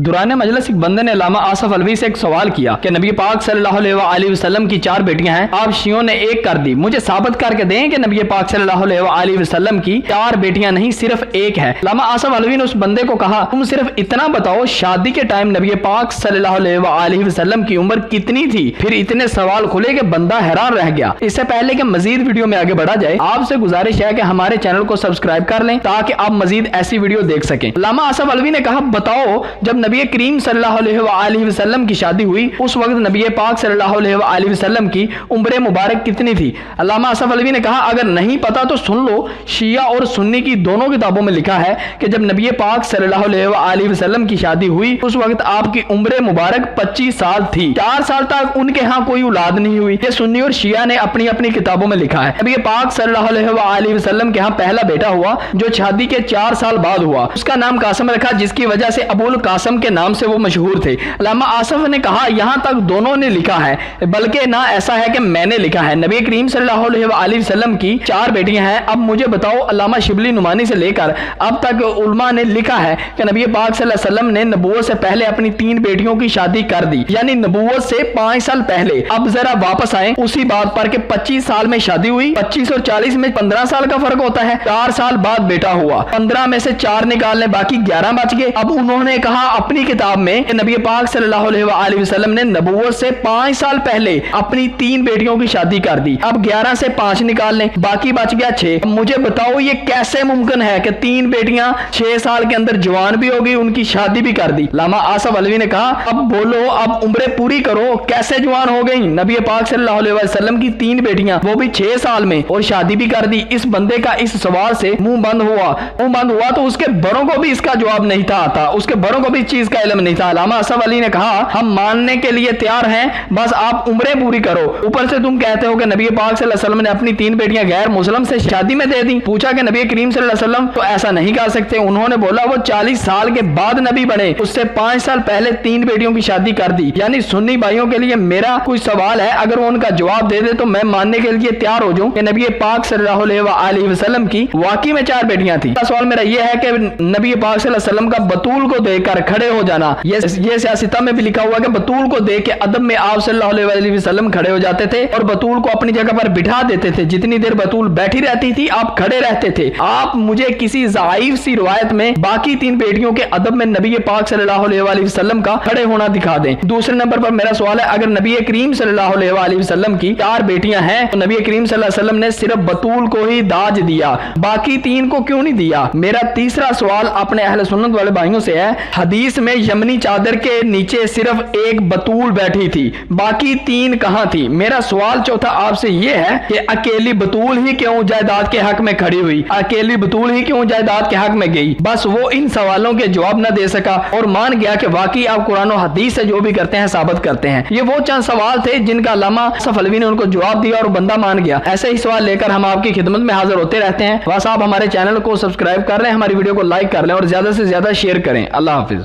दुरान मजलिस एक बंदे ने अल्लामा आसफ अलवी से एक सवाल किया कि नबी पाक सल्लल्लाहु अलैहि वसल्लम की 4 बेटियां हैं, आप शियों ने एक कर दी, मुझे साबित करके दें कि नबी पाक सल्लल्लाहु अलैहि वसल्लम की 4 बेटियां नहीं सिर्फ एक है। अल्लामा आसफ अलवी ने उस बंदे को कहा, तुम सिर्फ इतना बताओ शादी के टाइम नबी पाक सल्लल्लाहु अलैहि वसल्लम की उम्र कितनी थी। फिर इतने सवाल खुले कि बंदा हैरान रह गया। इससे पहले कि मजीद वीडियो में आगे बढ़ा जाए, आपसे गुजारिश है कि हमारे चैनल को सब्सक्राइब कर लें ताकि आप मजीद ऐसी वीडियो देख सकें। अल्लामा आसफ अलवी ने कहा, बताओ जब नबी करीम सल्लल्लाहु अलैहि वसल्लम की शादी हुई उस वक्त नबी पाक सल्लल्लाहु अलैहि वसल्लम की उम्र मुबारक कितनी थी। अल्लामा आसफ अलवी ने कहा, अगर नहीं पता तो सुन लो, शिया और सुन्नी की दोनों किताबों में लिखा है कि जब नबी पाक सल्लल्लाहु अलैहि वसल्लम की शादी हुई उस वक्त आपकी उम्र मुबारक 25 साल थी। 4 साल तक उनके यहाँ कोई औलाद नहीं हुई। ये सुन्नी और शिया ने अपनी अपनी किताबों में लिखा है। नबी पाक सल्लल्लाहु अलैहि वसल्लम के यहाँ पहला बेटा हुआ जो शादी के 4 साल बाद हुआ। उसका नाम कासिम रखा, जिसकी वजह से अबुल कासिम के नाम से वो मशहूर थे। अल्लामा आसफ ने कहा, यहाँ तक दोनों ने लिखा है, बल्कि ना ऐसा है कि मैंने लिखा है। नबी करीम सल्लल्लाहु अलैहि वसल्लम की 4 बेटियां हैं। अब मुझे बताओ, अल्लामा शिबली नुमानी से लेकर अब तक उलमा ने लिखा है कि नबी पाक सल्लल्लाहु अलैहि वसल्लम ने नबूवत से पहले अपनी 3 बेटियों की शादी कर दी, यानी नबूवत से 5 साल पहले। अब जरा वापस आए उसी बात पर कि 25 साल में शादी हुई, 25 और 40 में 15 साल का फर्क होता है। 4 साल बाद बेटा हुआ, 15 में से 4 निकालने, बाकी 11 बच गए। अब उन्होंने कहा अपनी किताब में कि नबी पाक सल्लल्लाहु अलैहि वसल्लम ने नबूवत से 5 साल पहले अपनी 3 बेटियों की शादी कर दी। अब 11 से 5 निकाल लें, बाकी बच गया 6। मुझे बताओ ये कैसे मुमकिन है कि 3 बेटियां 6 साल के अंदर जवान भी हो गई, उनकी शादी भी कर दी। अल्लामा आसफ अलवी ने कहा, अब बोलो, अब उम्र पूरी करो, कैसे जवान हो गई। नबी पाक सल्लल्लाहु अलैहि वसल्लम की 3 बेटियां, वो भी 6 साल में, और शादी भी कर दी। इस बंदे का इस सवाल से मुंह बंद हुआ तो उसके बड़ों को भी इसका जवाब नहीं था आता, उसके बड़ों को भी इस चीज का इल्म नहीं था। अल्लामा आसफ अली ने कहा, हम मानने के लिए तैयार हैं, बस आप उम्रें पूरी करो। ऊपर से तुम कहते हो कि नबी पाक सल्लल्लाहु अलैहि वसल्लम ने अपनी 3 बेटियां गैर मुस्लिम से शादी में दे दी। पूछा कि नबी करीम सल्लल्लाहु अलैहि वसल्लम तो ऐसा नहीं कर सकते। उन्होंने बोला वो 40 साल के बाद नबी बने, उससे 5 साल पहले 3 बेटियों की शादी कर दी। यानी सुन्नी भाइयों के लिए मेरा कोई सवाल है, अगर वो उनका जवाब दे दे तो मैं मानने के लिए तैयार हो जाऊं कि नबी पाक सल्लल्लाहु अलैहि वसल्लम की वाकई में 4 बेटियां थी। सवाल मेरा यह है कि नबी पाक सल्लल्लाहु अलैहि वसल्लम का बतूल को देखकर खड़े हो जाना, ये सियासता में भी लिखा हुआ कि बतूल को देख के अदब में आप सल्लल्लाहु अलैहि वसल्लम खड़े हो जाते थे और बतूल को अपनी जगह पर बिठा देते थे। जितनी देर बतूल बैठी रहती थी आप खड़े रहते थे। आप मुझे किसी ज़ाइफ सी रिवायत में बाकी 3 बेटियों के अदब में नबी पाक सल्लल्लाहु अलैहि वसल्लम का खड़े होना दिखा दें। दूसरे नंबर पर मेरा सवाल है, अगर नबी करीम सल्लल्लाहु अलैहि वसल्लम की 4 बेटियां हैं तो नबी करीम सल्लल्लाहु अलैहि वसल्लम ने सिर्फ बतूल को ही दाज दिया, बाकी 3 को क्यों नहीं दिया। मेरा तीसरा सवाल अपने अहले सुन्नत वाले भाइयों से है, हदीस में यमनी चादर के नीचे सिर्फ एक बतूल बैठी थी, बाकी 3 कहां थी। मेरा सवाल चौथा आपसे यह है कि अकेली बतूल ही क्यों जायदाद के हक में खड़ी हुई, अकेली बतूल ही क्यों जायदाद के हक में गई। बस वो इन सवालों के जवाब न दे सका और मान गया कि वाकई आप कुरान और हदीस से जो भी करते हैं साबित करते हैं। ये वो चंद सवाल थे जिनका अल्लामा आसफ अलवी ने उनको जवाब दिया और बंदा मान गया। ऐसे ही सवाल लेकर हम आपकी खिदमत में हाजिर होते रहते हैं। बस आप हमारे चैनल को सब्सक्राइब कर लें, हमारी वीडियो को लाइक कर लें और ज्यादा से ज्यादा शेयर करें। अल्लाह हाफिज।